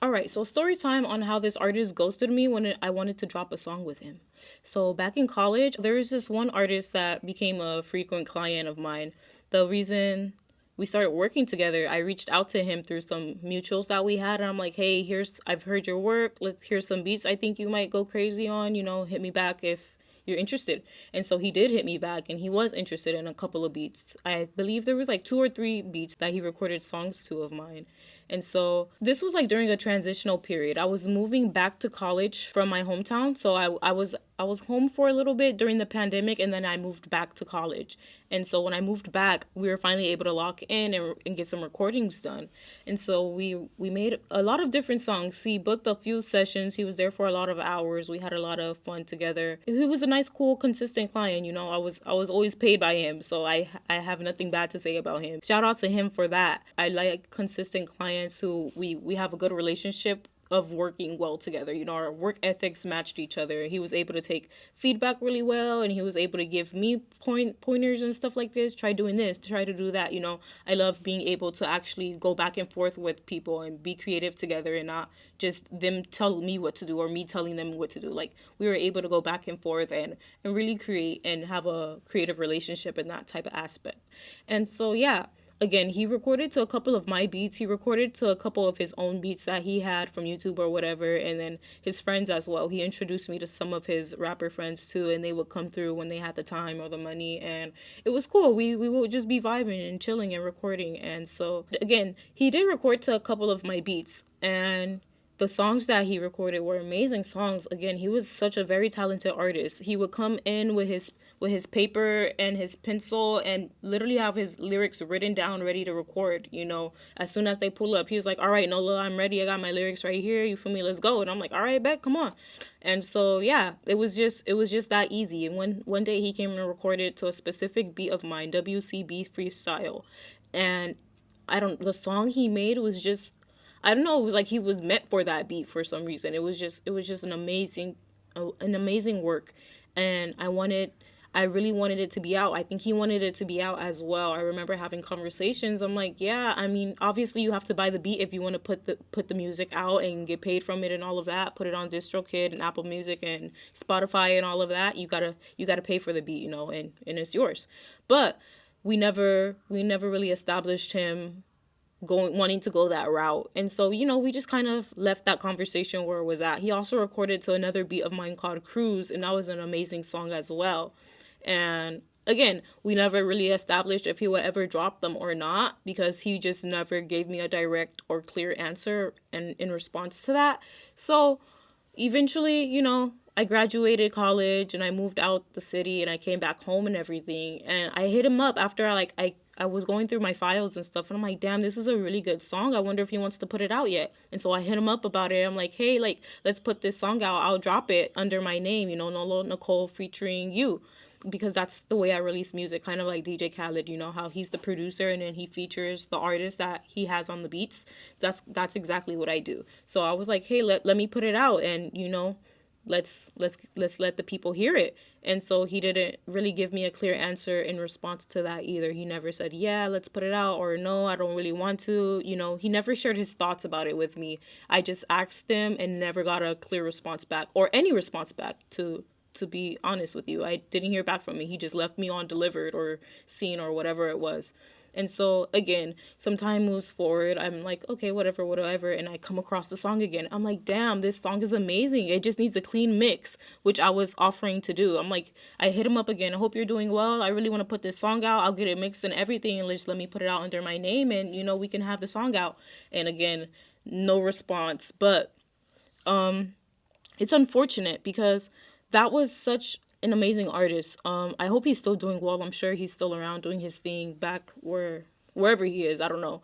All right, so story time on how this artist ghosted me when I wanted to drop a song with him. So back in college, there was this one artist that became a frequent client of mine. The reason we started working together, I reached out to him through some mutuals that we had, and I'm like, "Hey, I've heard your work. Here's some beats I think you might go crazy on. Hit me back if you're interested." And so he did hit me back, and he was interested in a couple of beats. I believe there was like two or three beats that he recorded songs to of mine. And so this was like during a transitional period. I was moving back to college from my hometown. So I was home for a little bit during the pandemic, and then I moved back to college. And so when I moved back, we were finally able to lock in and get some recordings done. And so we made a lot of different songs. He booked a few sessions. He was there for a lot of hours. We had a lot of fun together. He was a nice, cool, consistent client. I was always paid by him, so I have nothing bad to say about him. Shout out to him for that. I like consistent clients who we have a good relationship of working well together. Our work ethics matched each other. He was able to take feedback really well, and he was able to give me pointers and stuff like this. Try doing this, try to do that. I love being able to actually go back and forth with people and be creative together, and not just them tell me what to do or me telling them what to do. Like, we were able to go back and forth and really create and have a creative relationship in that type of aspect. And so, yeah, again, he recorded to a couple of my beats. He recorded to a couple of his own beats that he had from YouTube or whatever, and then his friends as well. He introduced me to some of his rapper friends too, and they would come through when they had the time or the money, and it was cool. We would just be vibing and chilling and recording. And so again, he did record to a couple of my beats, and the songs that he recorded were amazing songs. Again, he was such a very talented artist. He would come in with his paper and his pencil and literally have his lyrics written down ready to record. As soon as they pull up, he was like, "All right, Nola, I'm ready. I got my lyrics right here. You feel me? Let's go." And I'm like, "All right, bet, come on." And so, yeah, it was just that easy. And one day he came and recorded to a specific beat of mine, WCB freestyle. And the song he made was just, I don't know, it was like he was meant for that beat for some reason. It was just an amazing work, and I really wanted it to be out. I think he wanted it to be out as well. I remember having conversations. I'm like, yeah, I mean, obviously you have to buy the beat if you want to put the music out and get paid from it and all of that. Put it on DistroKid and Apple Music and Spotify and all of that. You gotta pay for the beat, and it's yours. But we never really established him going wanting to go that route. And so, we just kind of left that conversation where it was at. He also recorded to another beat of mine called Cruise, and that was an amazing song as well. And again, we never really established if he would ever drop them or not, because he just never gave me a direct or clear answer in response to that. So eventually, I graduated college and I moved out the city and I came back home and everything. And I hit him up after I was going through my files and stuff, and I'm like, "Damn, this is a really good song. I wonder if he wants to put it out yet." And so I hit him up about it. I'm like, "Hey, like, let's put this song out. I'll drop it under my name, Nolo Nicole featuring you." Because that's the way I release music, kind of like DJ Khaled, how he's the producer and then he features the artist that he has on the beats. That's exactly what I do. So I was like, "Hey, let me put it out, and let's let the people hear it." And so he didn't really give me a clear answer in response to that either. He never said, "Yeah, let's put it out," or "No, I don't really want to." He never shared his thoughts about it with me. I just asked him and never got a clear response back, or any response back, to be honest with you. I didn't hear back from me. He just left me on delivered or seen or whatever it was. And so again, some time moves forward. I'm like, okay, whatever, whatever. And I come across the song again. I'm like, damn, this song is amazing. It just needs a clean mix, which I was offering to do. I'm like, I hit him up again. I hope you're doing well. I really want to put this song out. I'll get it mixed and everything, and just let me put it out under my name, and we can have the song out. And again, no response. But it's unfortunate because that was such an amazing artist. I hope he's still doing well. I'm sure he's still around doing his thing back wherever he is. I don't know.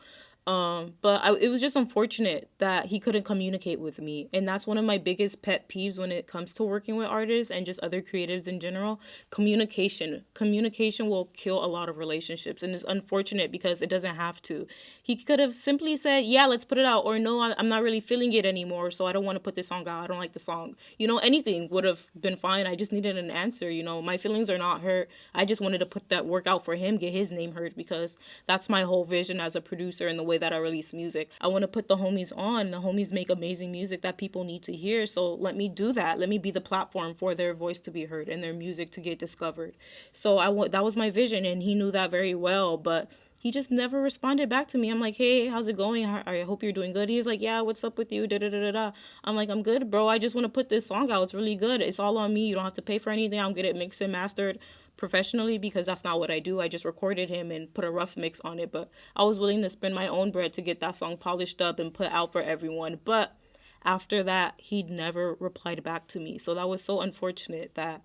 But it was just unfortunate that he couldn't communicate with me. And that's one of my biggest pet peeves when it comes to working with artists and just other creatives in general. Communication. Communication will kill a lot of relationships. And it's unfortunate because it doesn't have to. He could have simply said, "Yeah, let's put it out," or "No, I'm not really feeling it anymore, so I don't want to put this song out. I don't like the song." Anything would have been fine. I just needed an answer. My feelings are not hurt. I just wanted to put that work out for him, get his name heard, because that's my whole vision as a producer and the way way that I release music. I want to put the homies on. The homies make amazing music that people need to hear. So let me do that. Let me be the platform for their voice to be heard and their music to get discovered. So that was my vision, and he knew that very well. But he just never responded back to me. I'm like, hey, how's it going? I hope you're doing good. He's like, yeah, what's up with you? Da da da da da. I'm like, I'm good, bro. I just want to put this song out. It's really good. It's all on me. You don't have to pay for anything. I'll get it mixed and mastered professionally, because that's not what I do. I just recorded him and put a rough mix on it. But I was willing to spend my own bread to get that song polished up and put out for everyone. But after that, he never replied back to me. So that was so unfortunate that,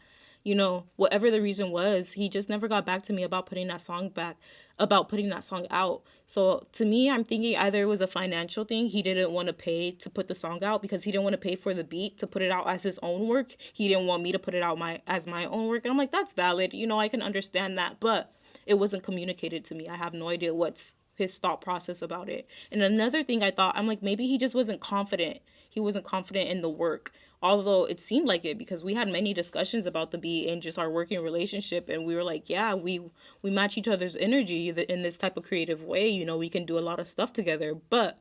whatever the reason was, he just never got back to me about putting that song out. So to me, I'm thinking either it was a financial thing. He didn't want to pay to put the song out because he didn't want to pay for the beat to put it out as his own work. He didn't want me to put it out as my own work. And I'm like, that's valid. I can understand that, but it wasn't communicated to me. I have no idea what's his thought process about it. And another thing I'm like, maybe he just wasn't confident. He wasn't confident in the work, although it seemed like it, because we had many discussions about the beat and just our working relationship, and we were like, yeah, we match each other's energy in this type of creative way. We can do a lot of stuff together. But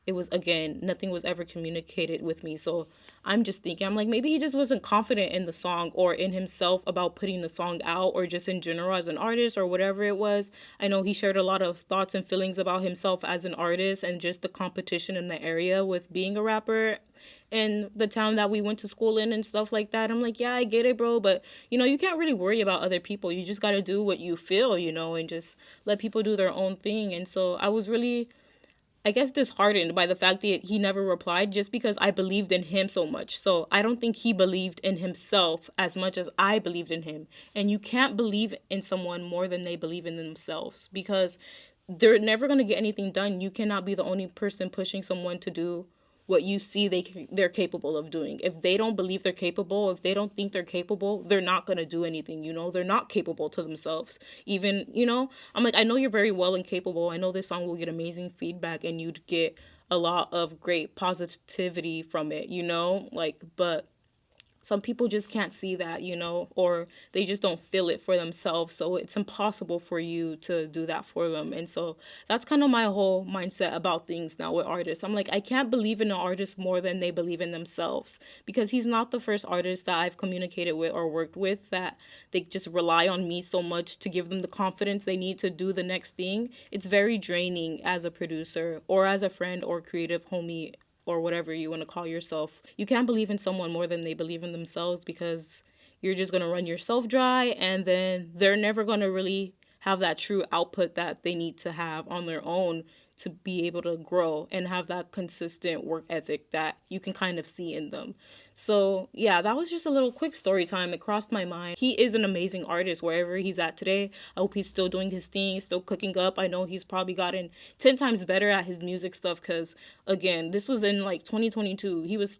it was, again, nothing was ever communicated with me. So I'm just thinking, I'm like, maybe he just wasn't confident in the song or in himself about putting the song out, or just in general as an artist, or whatever it was. I know he shared a lot of thoughts and feelings about himself as an artist and just the competition in the area with being a rapper in the town that we went to school in and stuff like that. I'm like, yeah, I get it, bro. But, you can't really worry about other people. You just got to do what you feel, and just let people do their own thing. And so I was really, I guess, disheartened by the fact that he never replied, just because I believed in him so much. So I don't think he believed in himself as much as I believed in him. And you can't believe in someone more than they believe in themselves, because they're never going to get anything done. You cannot be the only person pushing someone to do what you see they're capable of doing. If they don't believe they're capable, if they don't think they're capable, they're not going to do anything, they're not capable to themselves. Even, I'm like, I know you're very well and capable. I know this song will get amazing feedback and you'd get a lot of great positivity from it, but some people just can't see that, or they just don't feel it for themselves. So it's impossible for you to do that for them. And so that's kind of my whole mindset about things now with artists. I'm like, I can't believe in an artist more than they believe in themselves, because he's not the first artist that I've communicated with or worked with that they just rely on me so much to give them the confidence they need to do the next thing. It's very draining as a producer or as a friend or creative homie or whatever you want to call yourself. You can't believe in someone more than they believe in themselves, because you're just going to run yourself dry, and then they're never going to really have that true output that they need to have on their own to be able to grow and have that consistent work ethic that you can kind of see in them. So yeah, that was just a little quick story time. It crossed my mind. He is an amazing artist wherever he's at today. I hope he's still doing his thing, still cooking up. I know he's probably gotten 10 times better at his music stuff, because again, this was in like 2022. He was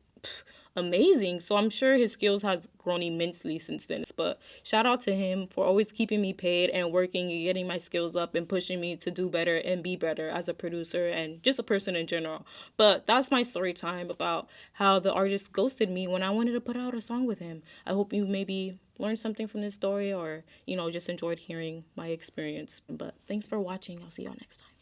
amazing. So I'm sure his skills has grown immensely since then. But shout out to him for always keeping me paid and working and getting my skills up and pushing me to do better and be better as a producer and just a person in general. But that's my story time about how the artist ghosted me when I wanted to put out a song with him. I hope you maybe learned something from this story, or, just enjoyed hearing my experience. But thanks for watching. I'll see y'all next time.